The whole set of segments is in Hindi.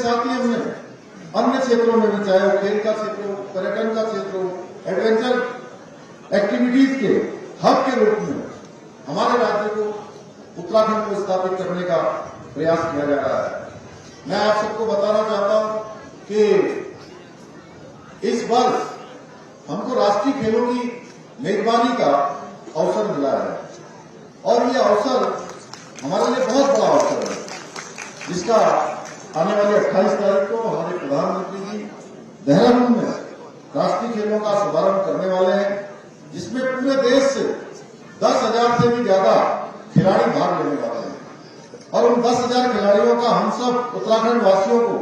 साथ ही हमने अन्य क्षेत्रों में भी, चाहे वो खेल का क्षेत्र हो, पर्यटन का क्षेत्र हो, एडवेंचर एक्टिविटीज के हब के रूप में हमारे राज्य को, उत्तराखंड को स्थापित करने का प्रयास किया जा रहा है। मैं आप सबको बताना चाहता हूं कि इस वर्ष हमको राष्ट्रीय खेलों की मेजबानी का अवसर मिला है और ये अवसर हमारे लिए बहुत बड़ा अवसर है, जिसका आने वाले 28 तारीख को हमारे प्रधानमंत्री जी देहरादून में राष्ट्रीय खेलों का शुभारंभ करने वाले हैं, जिसमें पूरे देश से 10,000 से भी ज्यादा खिलाड़ी भाग लेने वाले हैं और उन 10,000 खिलाड़ियों का हम सब उत्तराखंड वासियों को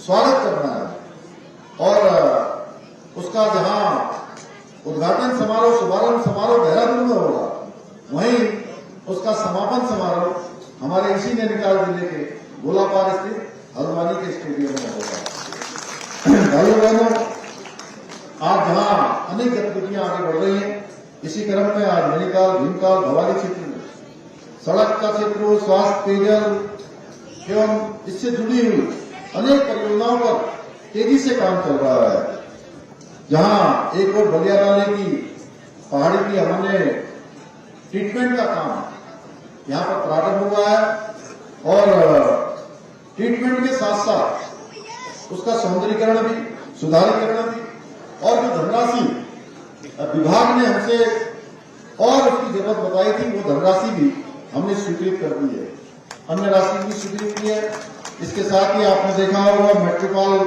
स्वागत करना है और उसका जहां उद्घाटन समारोह, शुभारंभ समारोह देहरादून में होगा, वहीं उसका समापन समारोह हमारे इसी नैनीताल जिले के गोलापार स्थित हल्द्वानी के स्टेडियम में होगा। भाइयों बहनों, आज जहां अनेक गतिविधियां आगे बढ़ रही हैं, इसी क्रम में आज नैनीताल, भीमताल, भवाली क्षेत्र में सड़क का क्षेत्र हो, स्वास्थ्य, पेयजल एवं इससे जुड़ी हुई अनेक परियोजनाओं पर तेजी से काम चल रहा है। जहां एक और बलिया नाले की पहाड़ी की हमने ट्रीटमेंट का काम यहां पर प्रारंभ हुआ है और ट्रीटमेंट के साथ साथ उसका सौंदर्यीकरण भी, सुधारीकरण भी और जो धनराशि विभाग ने हमसे और उसकी जरूरत बताई थी, वो धनराशि भी हमने स्वीकृत कर दी है, अन्य राशि भी स्वीकृत की है। इसके साथ ही आपने देखा होगा मेट्रोपॉल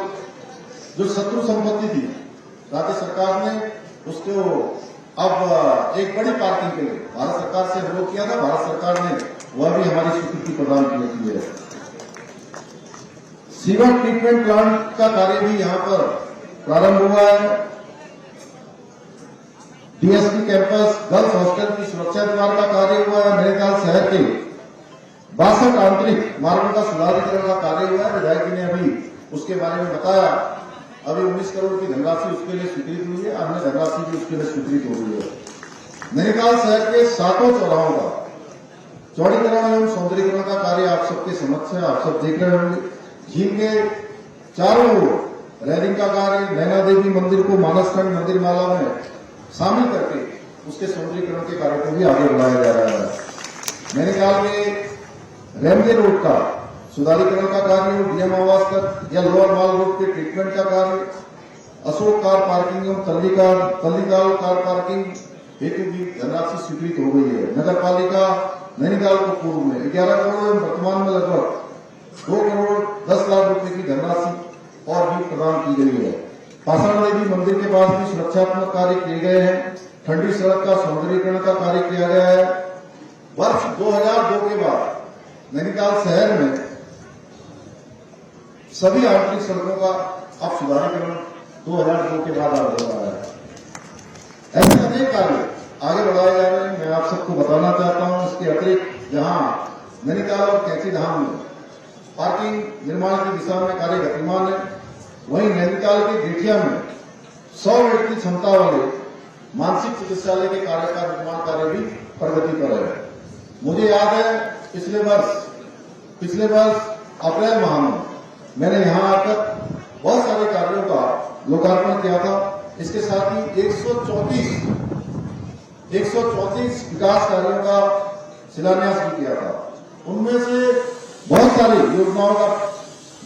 जो शत्रु संपत्ति थी, राज्य सरकार ने उसको अब एक बड़ी पार्किंग के लिए भारत सरकार से अनुरोध किया था, भारत सरकार ने वह भी हमारी स्वीकृति प्रदान की है। सीवर ट्रीटमेंट प्लांट का कार्य भी यहां पर प्रारंभ हुआ है। डीएसपी कैंपस, गर्ल्स हॉस्टल की सुरक्षा द्वार का कार्य हुआ है। नैनीताल शहर के 62 आंतरिक मार्गों का सुधारीकरण का कार्य हुआ है। विधायक जी ने अभी उसके बारे में बताया। अभी 19 करोड़ की धनराशि उसके लिए स्वीकृत हुई है, अन्य धनराशि भी उसके लिए स्वीकृत हो रही है। नैनीताल शहर के 7 चौराहों का चौड़ीकरण एवं सौंदर्यीकरण का कार्य आप सबके समक्ष है, आप सब देख रहे होंगे। झील के चारों ओर रेलिंग का कार्य, नैना देवी मंदिर को मानसखंड मंदिर माला में शामिल करके उसके सौंदर्यीकरण के कार्य को भी आगे बढ़ाया जा रहा है। नैनीताल में रेलवे रोड का सुधारीकरण का कार्य, डीएम आवास तक या लोअर माल रोड के ट्रीटमेंट का कार्य, अशोक कार पार्किंग एवं तल्लीताल कार पार्किंग हेतु भी धनराशि स्वीकृत हो गई है। नगर पालिका नैनीताल को पूर्व में 11 करोड़ एवं वर्तमान में लगभग 2 करोड़ 10 लाख रुपए की धनराशि और भी प्रदान की गई है। पाषाण देवी मंदिर के पास भी सुरक्षात्मक कार्य किए गए हैं। ठंडी सड़क का सौंदर्यीकरण का कार्य किया गया है। वर्ष 2002 के बाद नैनीताल शहर में सभी आंतरिक सड़कों का अब सुधारीकरण 2002 के बाद आगे हो रहा है। ऐसे अनेक कार्य आगे बढ़ाए जा रहे हैं, मैं आप सबको बताना चाहता हूं। इसके अतिरिक्त जहां नैनीताल और कैंची धाम में पार्किंग निर्माण की दिशा में कार्य गतिमान है, वहीं नैनीताल के गेठिया में 100 बेड की क्षमता वाले मानसिक चिकित्सालय के कार्य का निर्माण कार्य भी प्रगति पर है। मुझे याद है पिछले वर्ष अप्रैल माह में मैंने यहां आकर बहुत सारे कार्यों का लोकार्पण किया था। इसके साथ ही 134 विकास कार्यों का शिलान्यास भी किया था। उनमें से बहुत सारी योजनाओं का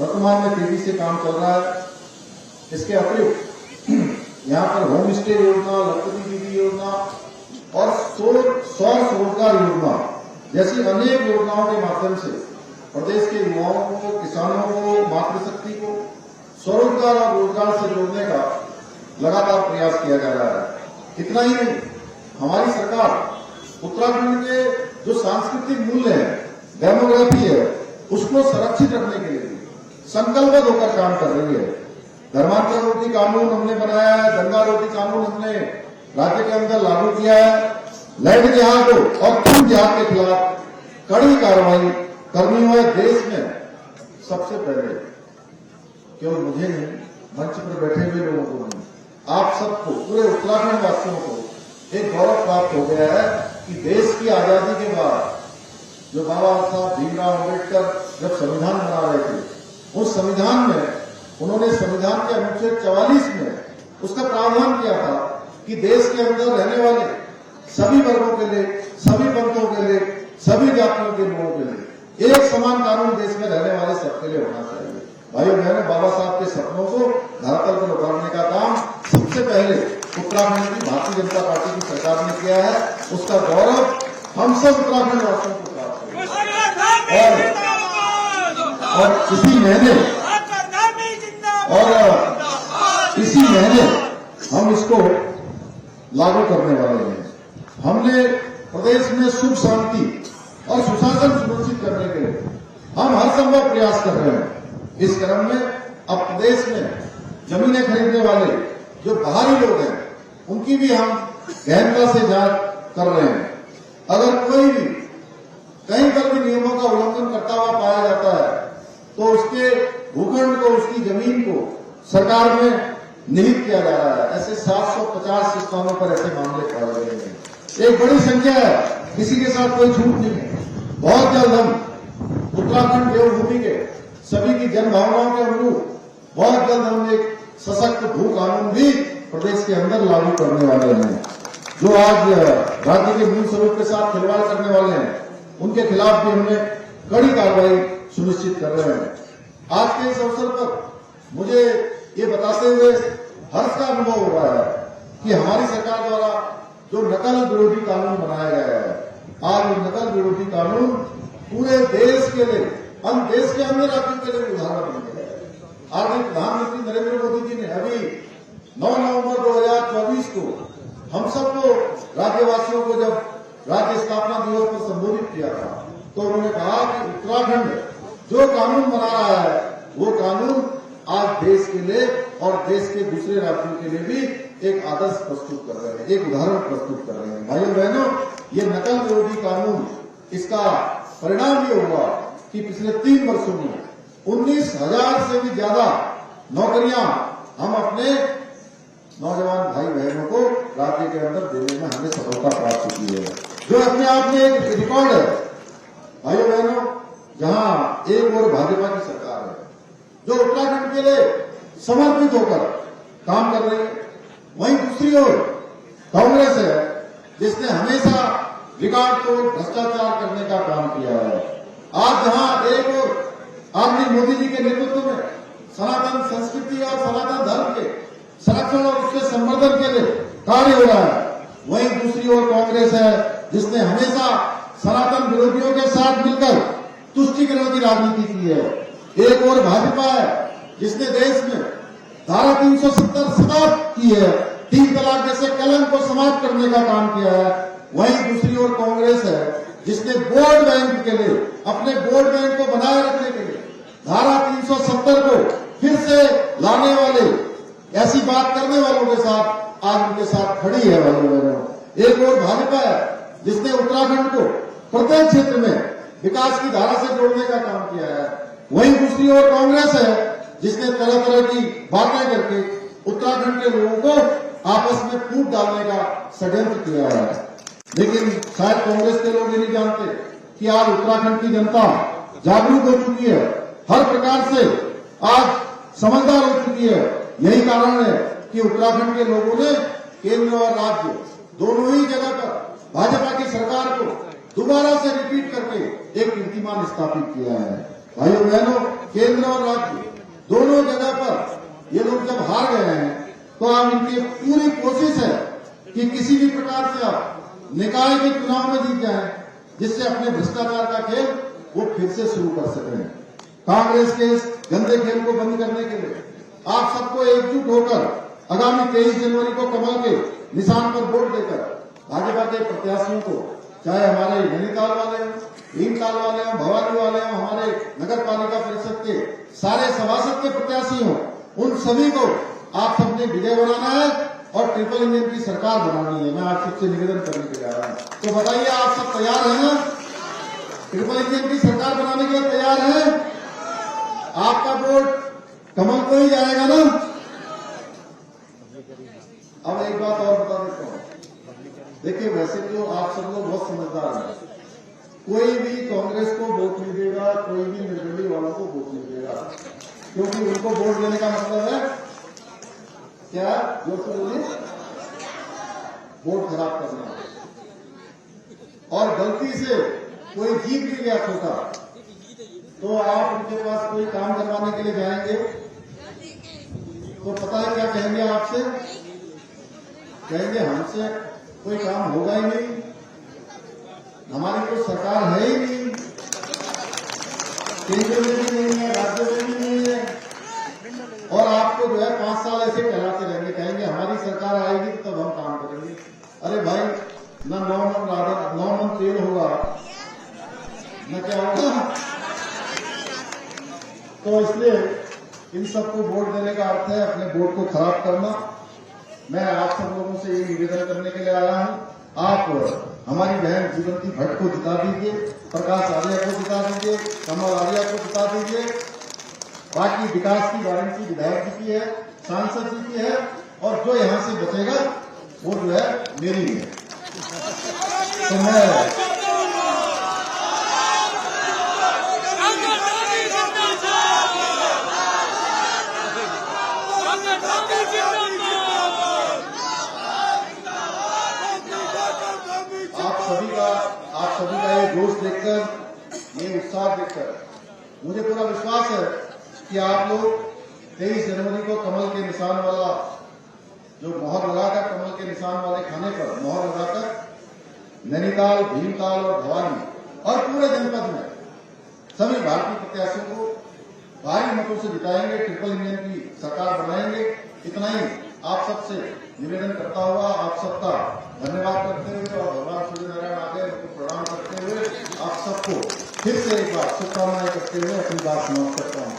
वर्तमान में तेजी से काम चल रहा है। इसके अतिरिक्त यहाँ पर होम स्टे योजना, लखपति दीदी योजना और सौर रोजगार योजना जैसी अनेक योजनाओं के माध्यम से प्रदेश के युवाओं को, किसानों को, मातृशक्ति को स्वरोजगार और रोजगार से जोड़ने का लगातार प्रयास किया जा रहा है। इतना ही नहीं, हमारी सरकार उत्तराखंड के जो सांस्कृतिक मूल्य है, डेमोग्राफी है, उसको संरक्षित रखने के लिए संकल्पबद्ध होकर काम कर रही है। धर्मांतरण रोधी कानून हमने बनाया है, दंगा रोधी कानून हमने राज्य के अंदर लागू किया है। लैंड जिहाद और खून जिहाद के खिलाफ कड़ी कार्रवाई करनी हुए देश में सबसे पहले केवल मुझे नहीं, मंच पर बैठे हुए लोगों को नहीं, आप सबको, पूरे उत्तराखंड वासियों को एक गौरव प्राप्त हो गया है कि देश की आजादी के बाद जो बाबा साहब भीमराव अम्बेडकर जब संविधान बना रहे थे, उस संविधान में उन्होंने संविधान के अनुच्छेद 44 में उसका प्रावधान किया था कि देश के अंदर रहने वाले सभी वर्गों के लिए, सभी पंथों के लिए, सभी जातियों के लोगों के लिए एक समान कानून देश में रहने वाले सबके लिए होना चाहिए। भाइयों बहनों, बाबा साहब के सपनों को धरातल पर उतारने का काम सबसे पहले उत्तराखंड की भारतीय जनता पार्टी की सरकार ने किया है। उसका गौरव हम सब उत्तराखंड वासियों को प्राप्त है। और इसी महीने हम इसको लागू करने वाले हैं। हमने प्रदेश में सुख शांति और सुशासन सुनिश्चित करने के लिए हम हर संभव प्रयास कर रहे हैं। इस क्रम में अब प्रदेश में जमीनें खरीदने वाले जो बाहरी लोग हैं उनकी भी हम गहनता से जांच कर रहे हैं। अगर कोई भी कहीं पर भी नियमों का उल्लंघन करता हुआ पाया जाता है तो उसके भूखंड को, उसकी जमीन को सरकार में निहित किया जा रहा है। ऐसे 750 स्थानों पर ऐसे मामले पाए गए हैं। एक बड़ी संख्या है, किसी के साथ कोई छूट नहीं है। बहुत जल्द हम उत्तराखंड देवभूमि के सभी की जन भावनाओं के अनुरूप बहुत जल्द हम एक सशक्त भू कानून भी प्रदेश के अंदर लागू करने वाले हैं। जो आज राज्य के मूल स्वरूप के साथ खिलवाड़ करने वाले हैं उनके खिलाफ भी हमने कड़ी कार्रवाई सुनिश्चित कर रहे हैं। आज के इस अवसर पर मुझे ये बताते हुए हर्ष का अनुभव हो रहा है कि हमारी सरकार द्वारा जो नकल विरोधी कानून बनाया गया है, आज वो नकल विरोधी कानून पूरे देश के लिए, हम देश के अन्य राज्यों के लिए उदाहरण बन गया है। आज प्रधानमंत्री नरेंद्र मोदी जी ने अभी 9 नवंबर 2024 को हम सबको, राज्यवासियों को जब राज्य स्थापना दिवस पर संबोधित किया था तो उन्होंने कहा कि उत्तराखंड जो कानून बना रहा है वो कानून आज देश के लिए और देश के दूसरे राज्यों के लिए भी एक आदर्श प्रस्तुत कर रहे हैं, एक उदाहरण प्रस्तुत कर रहे हैं। भाइयों बहनों, ये नकल विरोधी कानून, इसका परिणाम ये होगा कि पिछले 3 वर्षों में 19,000 से भी ज्यादा नौकरियां हम अपने नौजवान भाई बहनों को राज्य के अंदर देने में हमें सफलता प्राप्त की है, जो अपने आप में एक रिकॉर्ड है। भाइयों बहनों, जहां एक और भाजपा की सरकार है जो उत्तराखंड के लिए समर्पित होकर काम कर रही है, वहीं दूसरी ओर कांग्रेस है जिसने हमेशा रिकॉर्ड तोड़ भ्रष्टाचार करने का काम किया है। आज जहां एक और आदरणीय मोदी जी के नेतृत्व में सनातन संस्कृति और सनातन धर्म के संरक्षण और उसके संवर्धन के लिए कार्य हो रहा है, वहीं दूसरी ओर कांग्रेस है जिसने हमेशा सनातन विरोधियों के साथ मिलकर तुष्टिकरण की राजनीति की है। एक और भाजपा है जिसने देश में धारा 370 समाप्त की है, 3 तलाक जैसे कलंक को समाप्त करने का काम किया है। वहीं दूसरी ओर कांग्रेस है जिसने वोट बैंक के लिए, अपने वोट बैंक को बनाए रखने के लिए धारा 370 को फिर से लाने वाले, ऐसी बात करने वालों के साथ आज उनके साथ खड़ी है। एक और भाजपा है जिसने उत्तराखंड को प्रत्येक क्षेत्र में विकास की धारा से जोड़ने का काम किया है। वहीं दूसरी ओर कांग्रेस है जिसने तरह तरह की बातें करके उत्तराखंड के लोगों को आपस में फूट डालने का षड्यंत्र किया है। लेकिन शायद कांग्रेस के लोग ये नहीं जानते कि आज उत्तराखंड की जनता जागरूक हो चुकी है, हर प्रकार से आज समझदार हो चुकी है। यही कारण है कि उत्तराखंड के लोगों ने केंद्र और राज्य दोनों ही जगह पर भाजपा की सरकार को दोबारा से रिपीट करके एक कीर्तिमान स्थापित किया है। भाइयों बहनों, केंद्र और राज्य दोनों जगह पर ये लोग जब हार गए हैं तो अब इनकी पूरी कोशिश है कि किसी भी प्रकार से आप निकाय के चुनाव में जीत जाएं, जिससे अपने भ्रष्टाचार का खेल वो फिर से शुरू कर सकें। कांग्रेस के इस गंदे खेल को बंद करने के लिए आप सबको एकजुट होकर आगामी 23 जनवरी को कमल के निशान पर वोट देकर भाजपा के प्रत्याशियों को, चाहे हमारे नैनीताल वाले हों, भीमताल वाले हों, भवानी वाले हों, हमारे नगर पालिका परिषद के सारे सभासद के प्रत्याशी हों, उन सभी को आप सबने विजय बनाना है और ट्रिपल इंजन की सरकार बनानी है। मैं आप सबसे निवेदन करने के जा रहा हूं। तो बताइए, आप सब तैयार हैं ना? ट्रिपल इंजन की सरकार बनाने के लिए तैयार हैं? आपका वोट कमल को ही जाएगा ना? अब एक बात और बता देता हूं। देखिए, वैसे तो आप सब लोग बहुत समझदार हैं, कोई भी कांग्रेस को वोट नहीं देगा, कोई भी निर्दलीय वालों को वोट नहीं देगा। क्योंकि उनको वोट देने का मतलब है क्या, जोर से बोलिए, वोट खराब करना। और गलती से कोई जीत भी गया छोटा, तो आप उनके पास कोई काम करवाने के लिए जाएंगे तो पता है क्या कहेंगे आपसे? कहेंगे हमसे कोई काम होगा ही नहीं, हमारी तो सरकार है ही नहीं, केंद्र में भी नहीं है, राज्य में भी नहीं है, और आपको जो है 5 साल ऐसे कहलाते रहेंगे, कहेंगे हमारी सरकार आएगी तो तब हम काम करेंगे। अरे भाई, न 9 मन तेल होगा, न क्या होगा। तो इसलिए इन सबको वोट देने का अर्थ है अपने वोट को खराब करना। मैं आप सब लोगों से ये निवेदन करने के लिए आया हूं, आप हमारी बहन जीवंती भट्ट को जिता दीजिए, प्रकाश आर्या को जिता दीजिए, कमल आर्या को जिता दीजिए। बाकी विकास की वारंटी विधायक जी की है, सांसद जी की है, और जो यहां से बचेगा वो जो है मेरी है। तो मैं आप सभी का ये जोश देखकर, ये उत्साह देखकर मुझे पूरा विश्वास है कि आप लोग 23 जनवरी को कमल के निशान वाला जो मोहर लगाकर, कमल के निशान वाले खाने पर मोहर लगाकर नैनीताल, भीमताल और भवानी और पूरे जनपद में सभी भारतीय प्रत्याशियों को भारी मतों से जिताएंगे, ट्रिपल इंजन की सरकार बनाएंगे। इतना ही आप सबसे निवेदन करता हुआ आप सबका धन्यवाद करते हुए और भगवान सूर्यनारायण आगे उनको प्रणाम करते हुए आप सबको फिर से एक बार शुभकामनाएं करते हुए अपनी बात समाप्त करता हूँ।